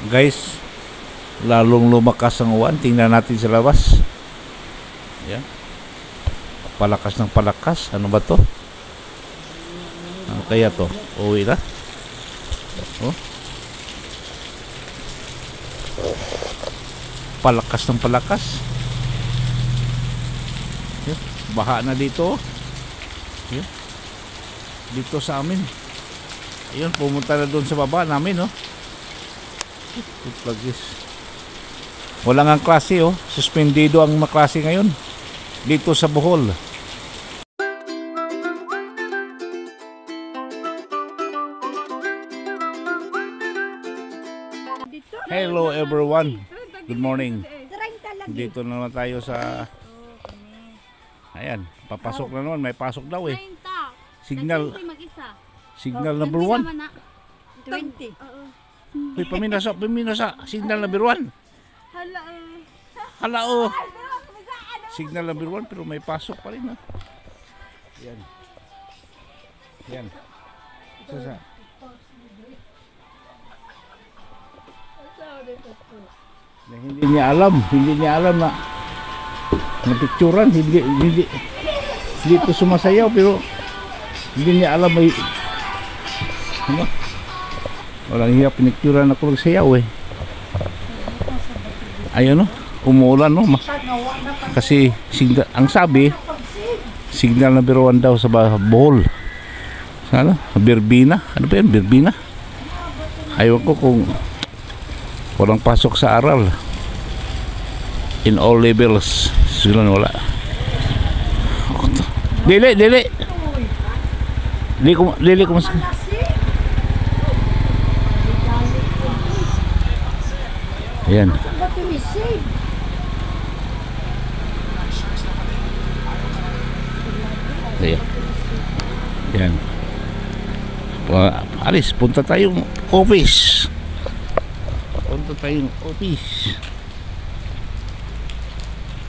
Guys, lalong lumakas ang uwan. Tingnan natin sa labas. Yan. Palakas ng palakas. Ano ba to? Ano kaya to? Uwi na. Oh. Palakas ng palakas. Yan. Baha na dito. Yan. Dito sa amin. Ayun, pumunta na doon sa baba namin, oh. Wala nga klase, oh. Suspendido ang maklase ngayon dito sa Bohol. Hello everyone. Good morning. Dito na naman tayo sa... Ayan, papasok na naman. May pasok daw eh. Signal number 1. 20. Uy, paminasa. Signal number 1. Hala oh. Signal number 1 pero may pasok pa rin, ha. Yan. Yan. Sasa. Na hindi niya alam na napicturan, hindi ito sumasayaw pero hindi niya alam may ano? Walang hiya, pinicturan ako magsayaw eh. Ayun, no? Umuulan, no? Kasi ang sabi signal number 1 daw sa Bohol. Sana? Birbina? Ano ba yan? Birbina? Ayaw ko kung walang pasok sa aral. In all levels. Sila wala. Dili ko mas. Ayan. Ayan. Ayan. Alis, punta tayong office.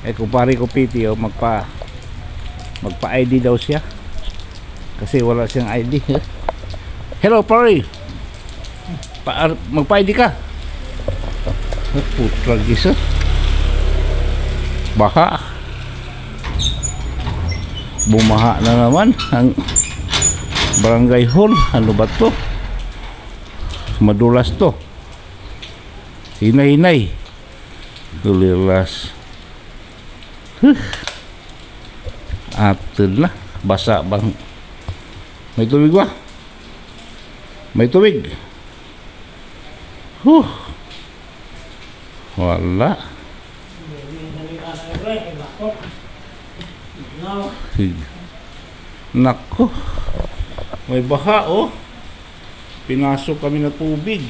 Eh, kumpare ko Piti, oh, magpa-ID daw siya. Kasi wala siyang ID. Hello, pare. Magpa-ID ka. Putra gisa. Baha. Bumaha na naman ang barangay hall. Ano ba to? Madulas to. Hinay-hinay. Dulilas. Atul na. Basa bang. May tubig ba? May tubig. Wala. Nako. May baha, oh. Pinasok kami na tubig.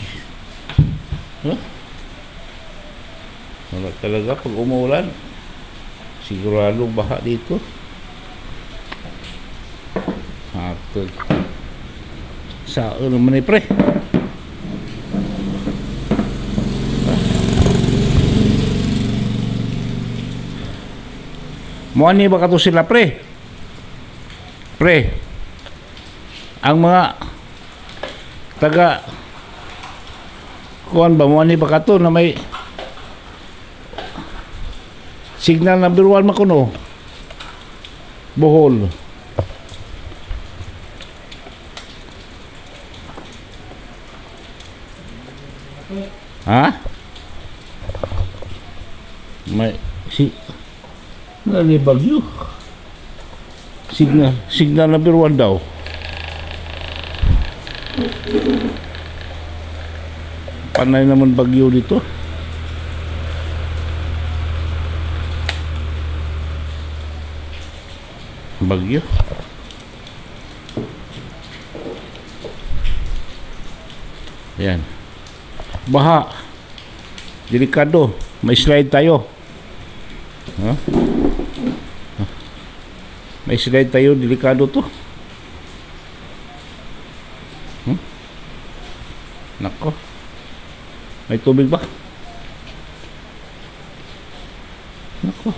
Wala talaga pag umuulan. Sigurado baha dito. Atul. Saan naman eh, pre? Muani ba kato sila, pre? Ang mga taga kuan ba muani ba kato na may signal number 1 makuno Bohol. Ha? May nalibagyo. Signal number 1 daw. Panay naman bagyo dito. Bagyo. Ayan. Baha. Delikado. May slide tayo. May slide tayo. Delikado to. Nako. May tubig ba? Nako.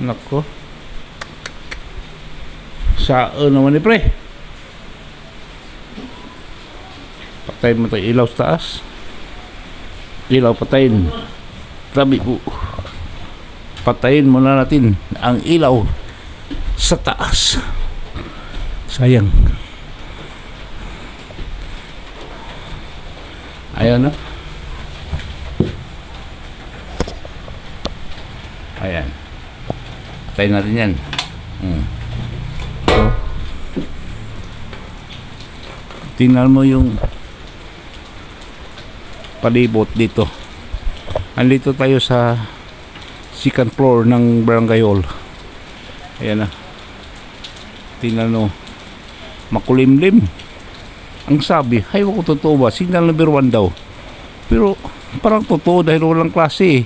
Nako. Saan naman ni pre? Patayin mo ito ilaw sa taas. Ilaw patayin. Grabe po. Patayin muna natin ang ilaw sa taas. Sayang. Ayan na. Ayan. Patayin natin yan. So, tingnan mo yung palibot dito. Andito tayo sa second floor ng Barangay Hall. Ayan na. Tingnan mo. Makulimlim. Ang sabi, ay wako totoo ba? Signal number 1 daw. Pero parang totoo dahil walang klase eh.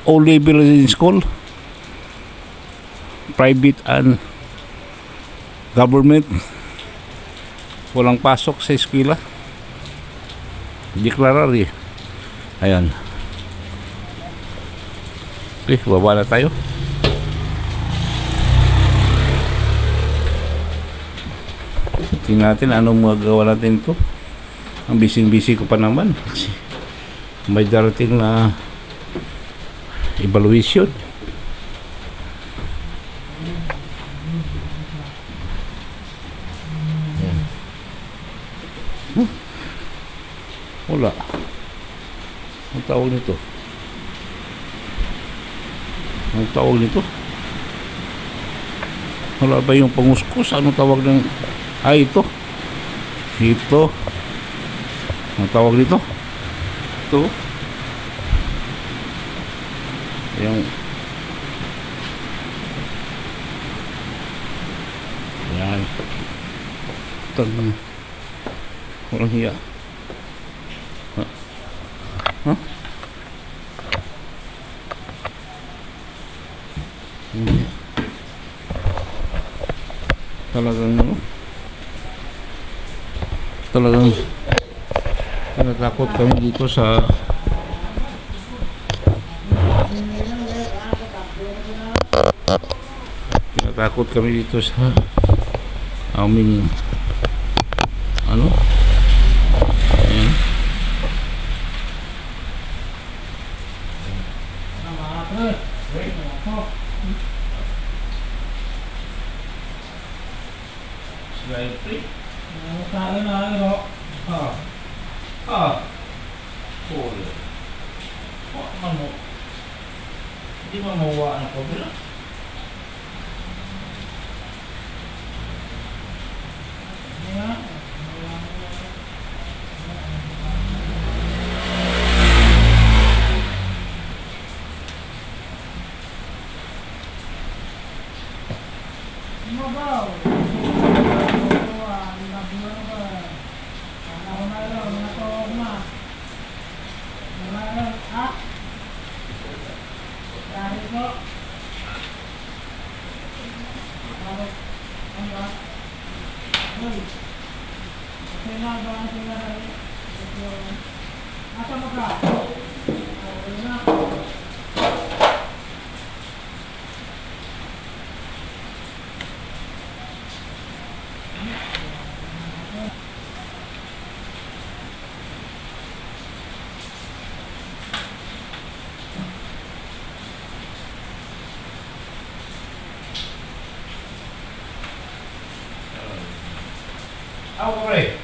O level in school. Private and government. Walang pasok sa eskwela. Deklarar eh. Ayan. Okay, baba na tayo. Tingnan natin anong magagawa natin ito. Ang busy ko pa naman. May darating na evaluation. Wala. Ang tawag nito? Ang tawag nito? Wala ba yung panguskus? Anong tawag ng... Ay, ito. Ito. Ang tawag nito? Ito. Yung... Ayan. Tang... Walang hiya. Huh? Hindi. Talagang natakot kami dito sa aming ano. Ayan. Slide 3. Tayo na ano. Cool. Ano? Hindi mo mawa na ko bila. Ako pre.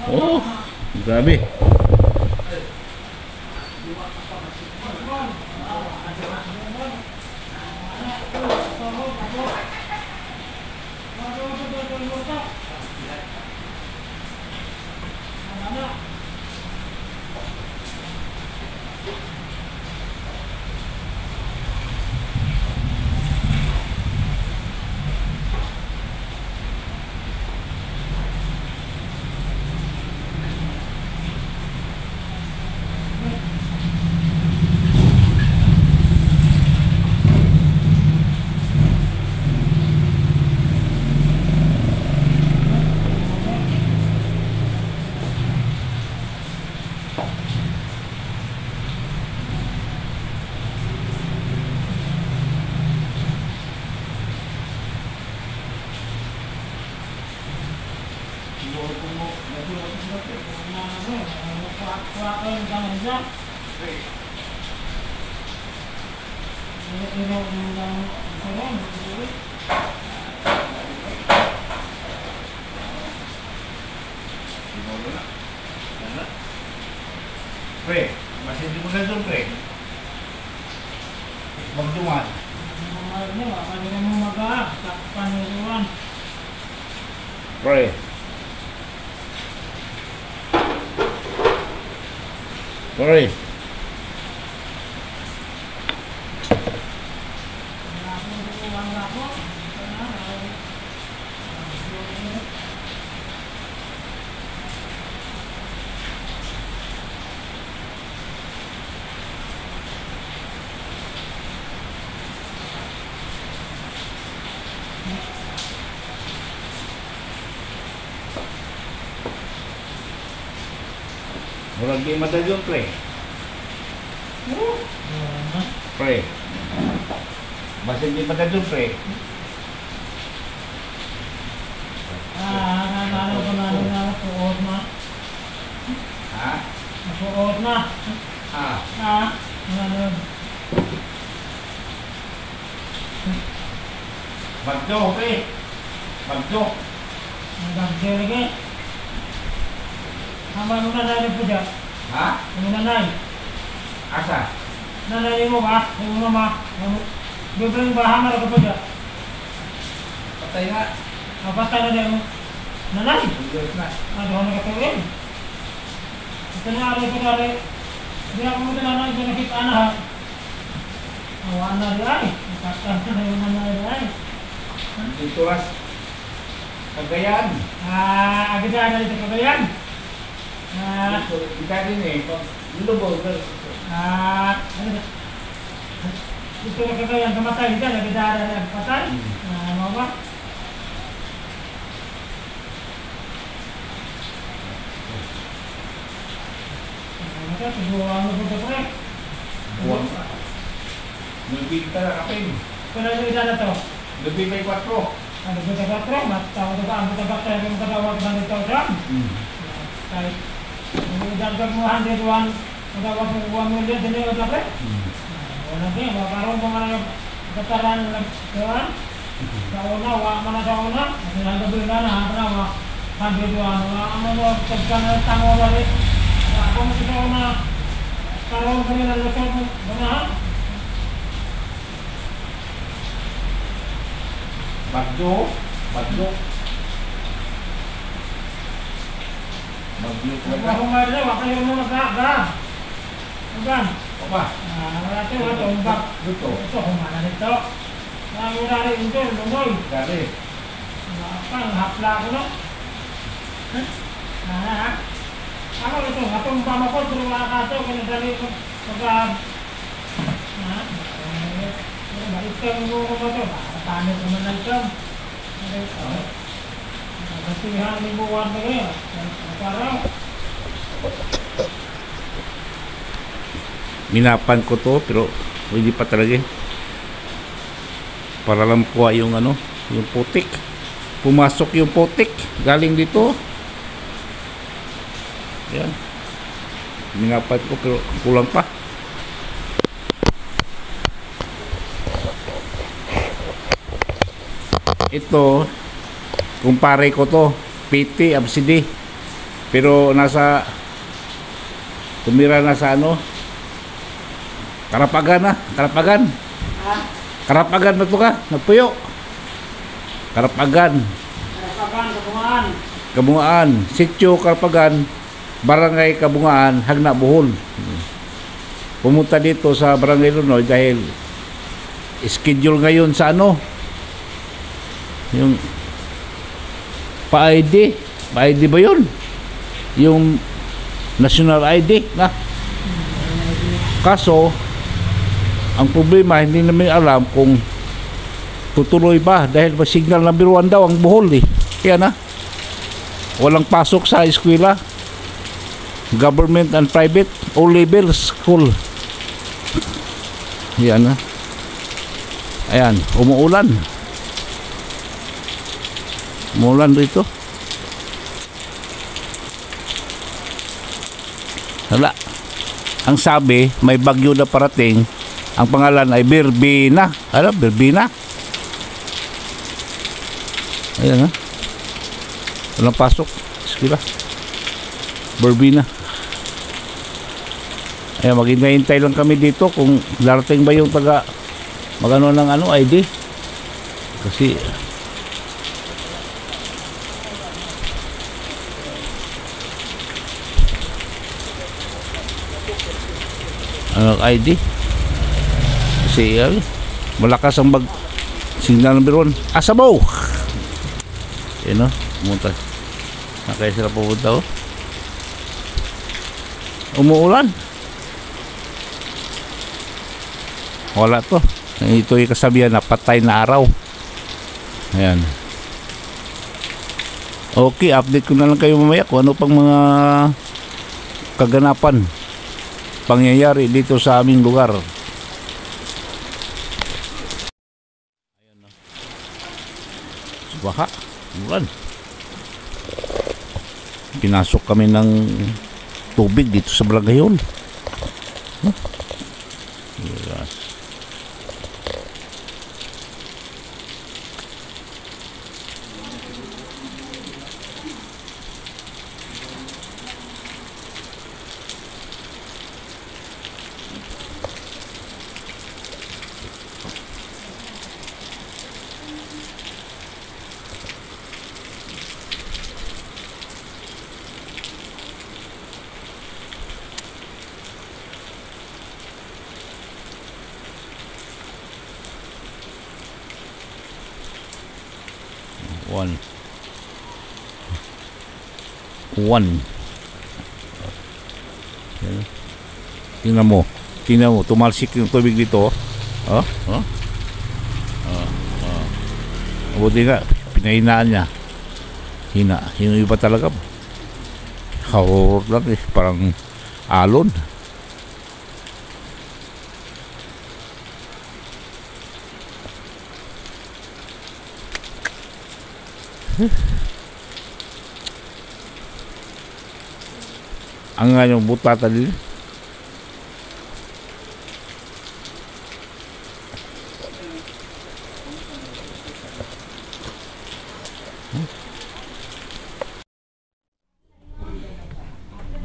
Oh, grabe. Pre, masih di mana tu pre? Magduman. Pre. Pre. Orang game ada jom pre. Pre. Masih di pada jom pre. Bagjo pre. Bagjo. Bagjo lagi. Hamba mo nanay puja. Ha? Mo nanay. Asa? Nanay mo ba? Mo mama. Bibring ba hama ko puja. Patay na. Patay na din mo. Nanay. Diyos na. Ano na katawin? Ito na ari ko dali. Di ako mo nanay ko nakita na ha. Awan na di ay. Patay na yung nanay di ay. Dito ras. Cagayan. Agad na dito Cagayan. Kita din eh. Lubog. Ano ba? Gusto na Cagayan kamatay dyan. Nagdara na patay. Ano ba? Tubuhan mo po ito pre. Buwan pa. Nagpita na kapin. Kung ano yung na to? Nagpita 4. Ano po ito 4? Matawag ito ka. Ang ito bakter yung katawag na ito dyan. Kahit yung dagdag mo 101, matawag mo 1 million, din yung ito pre. Wala din. Makaroon po nga yung kataran ng nagkawan. Sa una, wala man na sa una. Kasi nagabi na na, hapa na, 101. Wala ano mo, pagka na tango balik. Ako mo sa una, karoon kami na lusot mo, ganahan. Bagjo. Bagjo. Bagjo Kung talaga. ako nga rin, wala kayo mo magkaka. Ugan. Apa? Wala ito, wala ito, umbak. Luto. Ito, kumana nito. Wala rin ito, lumoy. Grabe. Pang hapla ko no? Ako ito, atong pamakot, pero wala ka ito, kinadali ko, balikan mo ko ba ito? Paano ko man na ito? Basihan ni buwan na ngayon. Parang, Minapan ko to pero hindi pa talaga eh. Para lang kuha yung ano, yung putik. Pumasok yung putik galing dito. Yan. Minapan ko pero kulang pa. Ito, kumpare ko to, PT, absidi. Pero tumira na sa ano, Karapagan na, Karapagan. Karapagan na to ka, nagpuyo. Karapagan. Karapagan, Kabungaan. Kabungaan, Sitio Karapagan, Barangay Kabungaan, Hagna, Bohol. Pumunta dito sa Barangay Lunoy dahil schedule ngayon sa ano, yung pa-ID ba yun? Yung national ID na. Kaso ang problema, hindi namin alam kung tutuloy ba dahil ba signal number 1 daw ang Bohol eh. Kaya na walang pasok sa eskwela, government and private, all level school. Yan na. Ayan, umuulan rito. Hala, ang sabi may bagyo na parating. Ang pangalan ay Birbina. Ano? Birbina. Ayan ha. Walang pasok. Eskwela. Birbina. Ayan, maghintay lang kami dito kung darating ba yung taga magano ng ano ID. Kasi ano ID? Kasi malakas ang signal number 1. Asabaw! Yan o, pumunta. Nakaya sila pumunta o. Umuulan. Wala to. Ito yung kasabihan na patay na araw. Ayan. Okay, update ko na lang kayo mamaya kung ano pang mga kaganapan pangyayari dito sa aming lugar. Ayan na. Baha. Ulan. Pinasok kami ng tubig dito sa Balagayol. Huh? Yes. One. Tingnan mo, tumalsik yung tubig dito. Buti nga, pinahinaan niya. Yung iba talaga horror lang eh, parang alon. Ang nga yung butata din.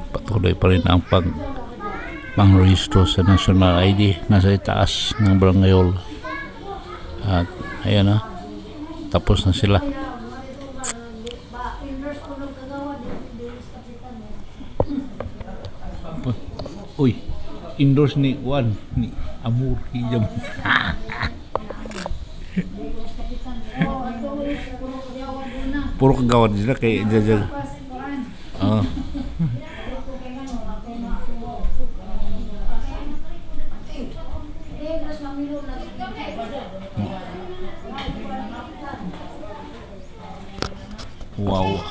Patuloy pa rin ang pang-rehistro sa national ID nasa itaas ng Barangayol. At ayan na, tapos na sila. Uy, endorse ni Juan ni Amur Hijam. Puro kagawad sila kay Jajal. Wow.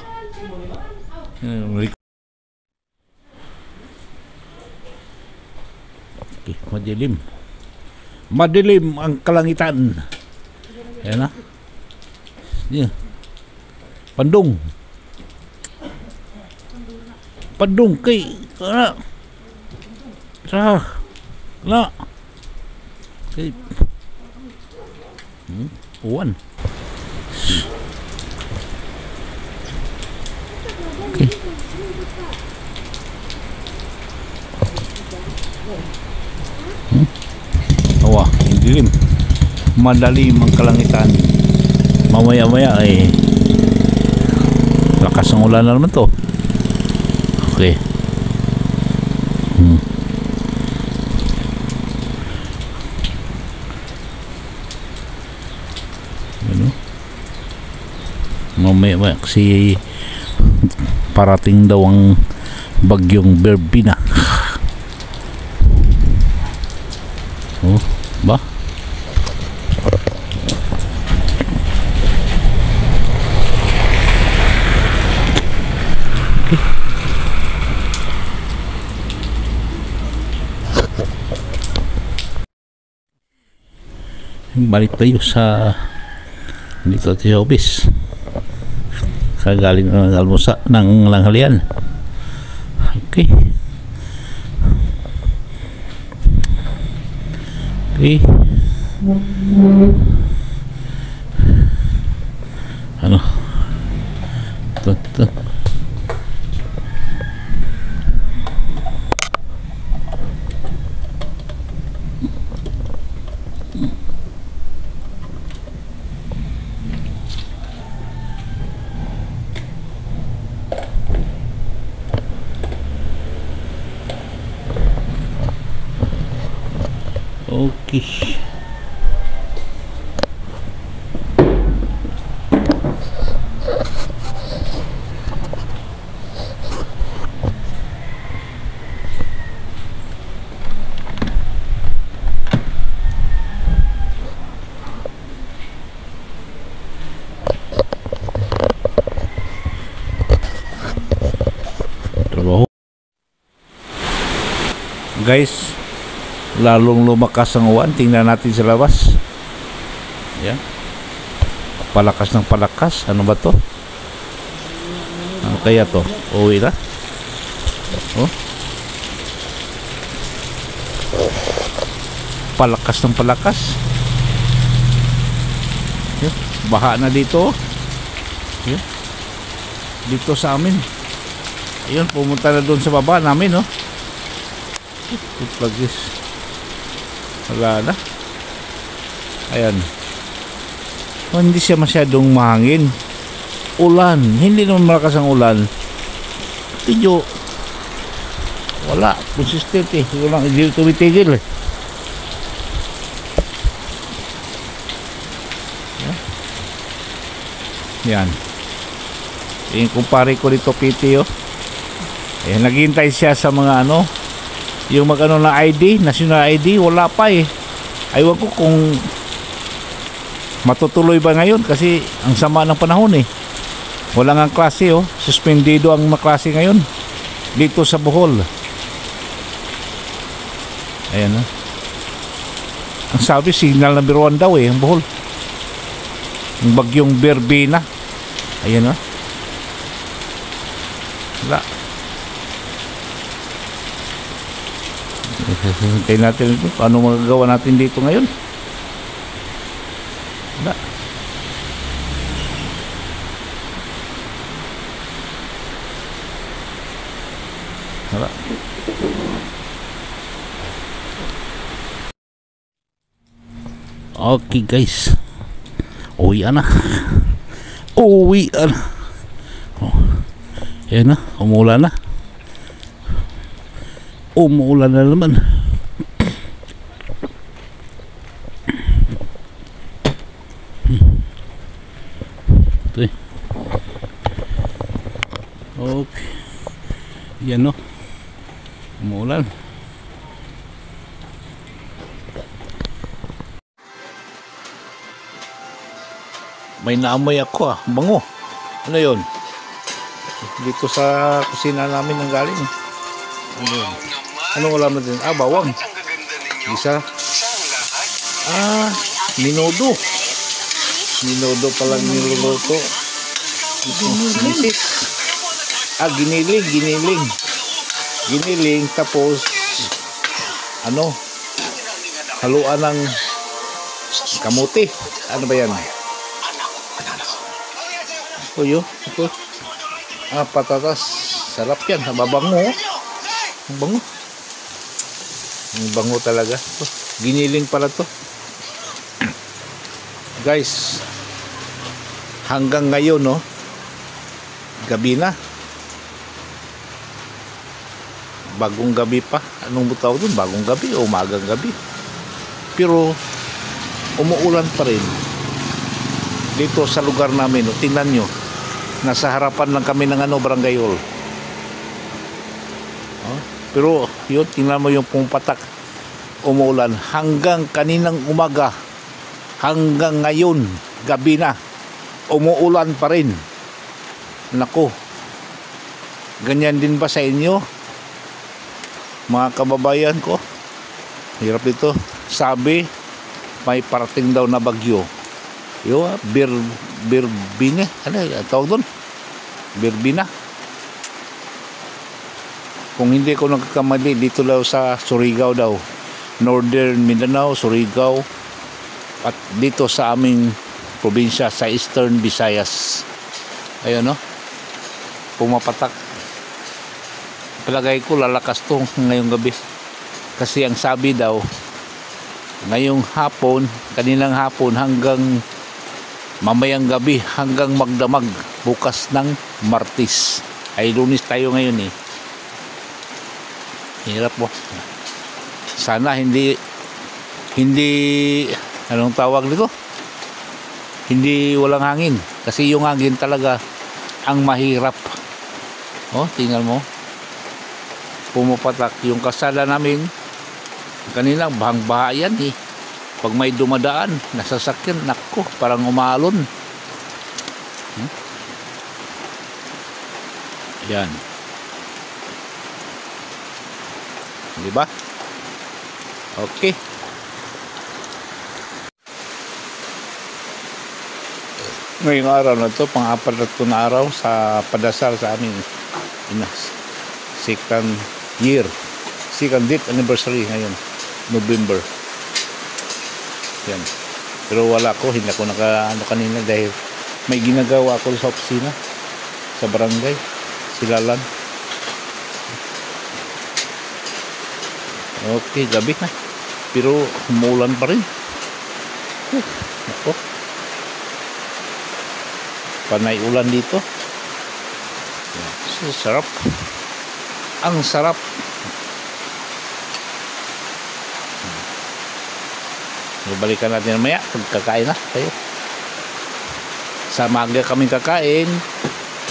Okay, madilim ang kalangitan. Ayan na. Yeah. Pandong kay kay uwan. Okay. Awa, dilim. Madalim ang kalangitan. Mamaya-maya ay lakas ng ulan na naman to. Okay. Ano? Mamaya-maya kasi parating daw ang bagyong Berbina. Oh, ba? Balik tayo sa dito sa office. Kagaling ng almusa ng langhalian. Okay. Okay. Ano? Ito. Okay. Trabaho. Guys, lalong lumakas ang uwan. Tingnan natin sa labas. Yan. Palakas ng palakas. Ano ba to? Ano kaya to? Uwi na? Oh. Palakas ng palakas. Yan. Baha na dito. Yan. Dito sa amin. Ayun, pumunta na doon sa baba namin, oh. Pagis. Wala na. Ayan. Hindi siya masyadong mahangin. Ulan. Hindi naman malakas ang ulan. Medyo wala. Consistent eh. Walang hindi tumitigil eh. Yan. Yung kumpare ko dito, PT, oh. Eh, naghihintay siya sa mga ano, yung mag-ano na ID, national ID, wala pa eh. Aywan ko kung matutuloy ba ngayon kasi ang sama ng panahon eh. Wala nga klase, oh. Suspendido ang mga klase ngayon dito sa Bohol. Ayan, oh. Ang sabi, signal number 1 daw eh, ang Bohol. Ang bagyong Berbina. Ayan, oh. Wala. Hintayin natin ito. Ano magagawa natin dito ngayon? Wala. Wala. Okay guys. Uwian na. Uwian na. Oh. Ayan na. Umulan na. Umuulan na naman. Ito eh. Okay. Yan, no. Umuulan. May naamoy ako ah. Bango. Ano yun? Dito sa kusina namin ang galing. Ano yun? Anong ulam natin? Ah, bawang. Isa. Ah, minudo. Minudo palang niluluto. Misis. Ah, giniling. Giniling tapos ano? Haluan ng kamuti. Ano ba yan? Uyo, ito. Patatas. Sarap yan. Mabango. Ang bango. Ang bango talaga. Ito. Giniling pala to. Guys, hanggang ngayon, no? Gabi na. Bagong gabi pa. Anong tawag doon? Bagong gabi o umagang gabi. Pero umuulan pa rin dito sa lugar namin. Tingnan nyo, nasa harapan lang kami ng barangay hall. Pero yun, tingnan mo yung pumpatak. Umuulan hanggang kaninang umaga, hanggang ngayon gabi na, umuulan pa rin. Nako, ganyan din ba sa inyo, mga kababayan ko? Hirap ito. Sabi, may parating daw na bagyo. Birbine. Ano tawag doon? Birbina. Kung hindi ko nagkakamali, dito daw sa Surigao daw. Northern Mindanao, Surigao. At dito sa aming probinsya, sa Eastern Visayas. Ayun, no? Pumapatak. Palagay ko lalakas to ngayong gabi. Kasi ang sabi daw, ngayong hapon, kaninang hapon hanggang mamayang gabi, hanggang magdamag bukas ng Martes. Ay Lunes tayo ngayon eh. Hirap po. Sana hindi anong tawag nito? Hindi walang hangin. Kasi yung hangin talaga ang mahirap. Tingnan mo. Pumapatak yung kasada namin kanina, bahang-baha yan eh. Pag may dumadaan nasasakyan, nako, parang umalon. Yan, diba? Okay. Ngayong araw na to, pang-apat na araw sa padasal sa aming second date anniversary ngayon, November. Yan. Pero wala ko, hindi ako kanina dahil may ginagawa ako sa opisina sa barangay, Silalan. Okay, gabi na. Pero umuulan pa rin. Ako. Panay ulan dito. So, sarap. Ang sarap. Balikan natin mamaya pagkakain na tayo. Sa maga kaming kakain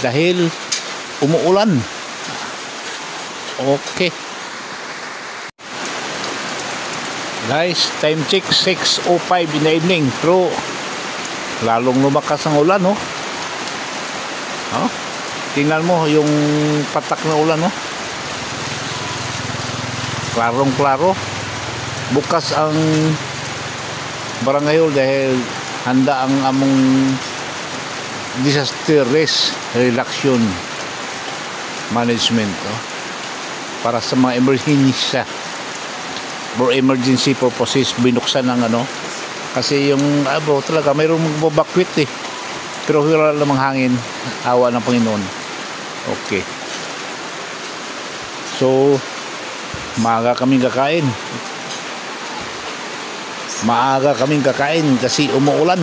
dahil umuulan. Okay. Guys, time check 6:05 in the evening. Pero lalong lumakas ang ulan, no? Tingnan mo yung patak na ulan, no? Klarong-klaro. Bukas ang barangay hall dahil handa ang among disaster risk reduction management, para sa mga emergency purposes. Binuksan ng kasi yung talaga mayroong magbabakwit eh, pero wala namang hangin, awa ng Panginoon. Okay, so maaga kaming kakain kasi umuulan.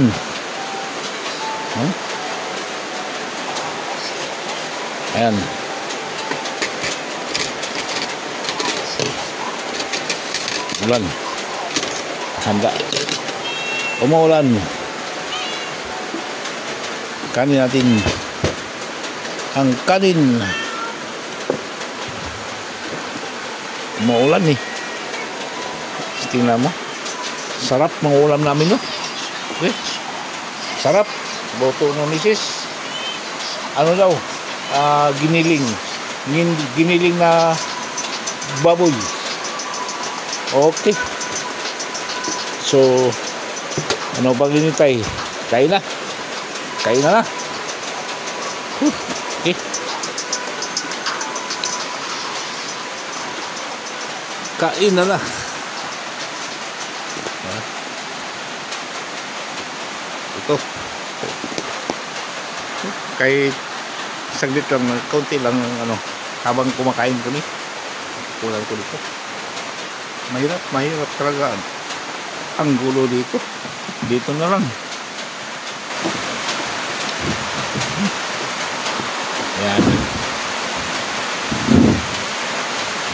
Ayan. Ulan. Handa. Umuulan. Kanin natin. Ang kanin. Umuulan eh. Tingnan mo. Sarap mga ulam namin, no? Okay. Sarap. Boto ng misis. Ano daw? Giniling na baboy. Okay. So, ano bang hinintay? Kain na. Okay. Kain na. Ito. Kahit saglit lang, kaunti lang ano, habang kumakain kami. Kulang ko dito. Mahirap talaga. Ang gulo dito. Dito na lang. Yan.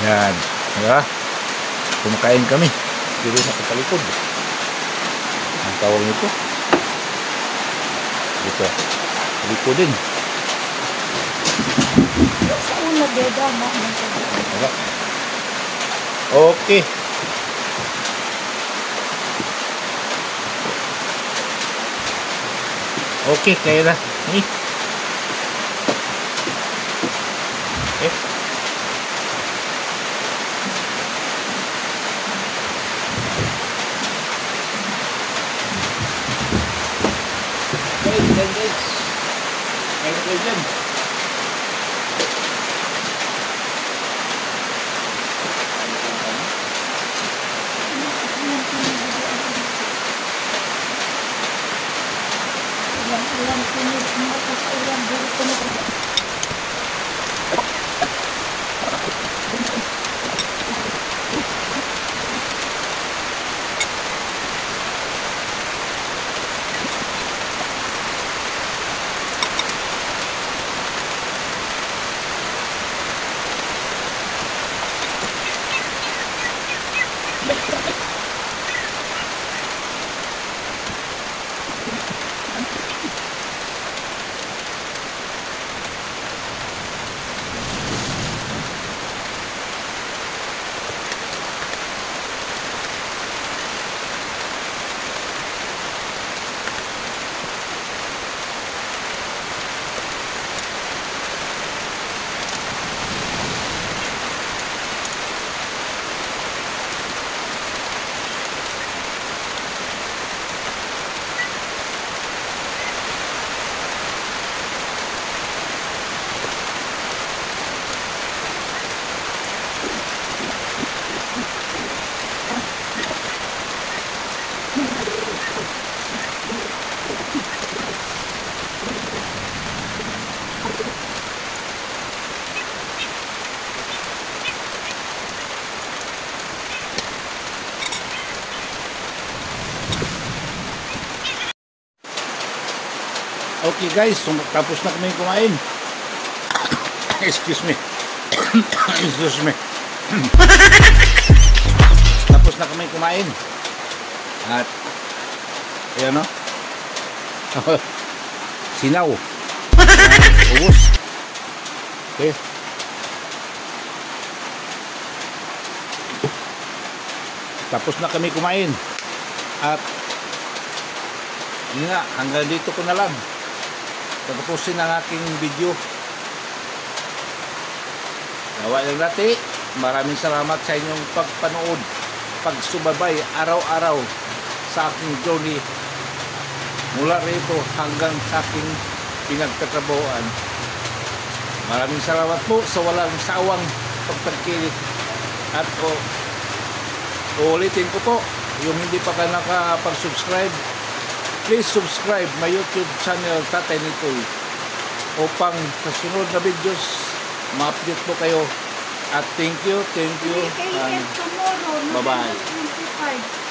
Yan. Diba? Kumakain kami. Dito sa katalikod. Ang tawag nito. Dito. Dito din. Sa una, beda mo. Diba? Okay. Okay, kaya na. Okay. Guys. Kain kayo dyan. Ulam kunyit mo kasi ulam dari kunyit. Okay guys, so tapos na kami kumain. Excuse me. Excuse me. Tapos na kami kumain. At ayan o. Sinaw. Ubus. Okay. Tapos na kami kumain. At yun nga, hanggang dito ko na lang. Tapusin ang aking video. Gawa lang natin. Maraming salamat sa inyong pagpanood, pagsubaybay araw-araw sa aking journey mula rito hanggang sa aking pinagtatrabahoan. Maraming salamat po sa walang sawang pagtangkilik. At uulitin ko po, yung hindi pa ka nakapag-subscribe, please subscribe my YouTube channel Tatay Nitoy upang sa sunod na videos ma-update po kayo. At thank you and bye-bye.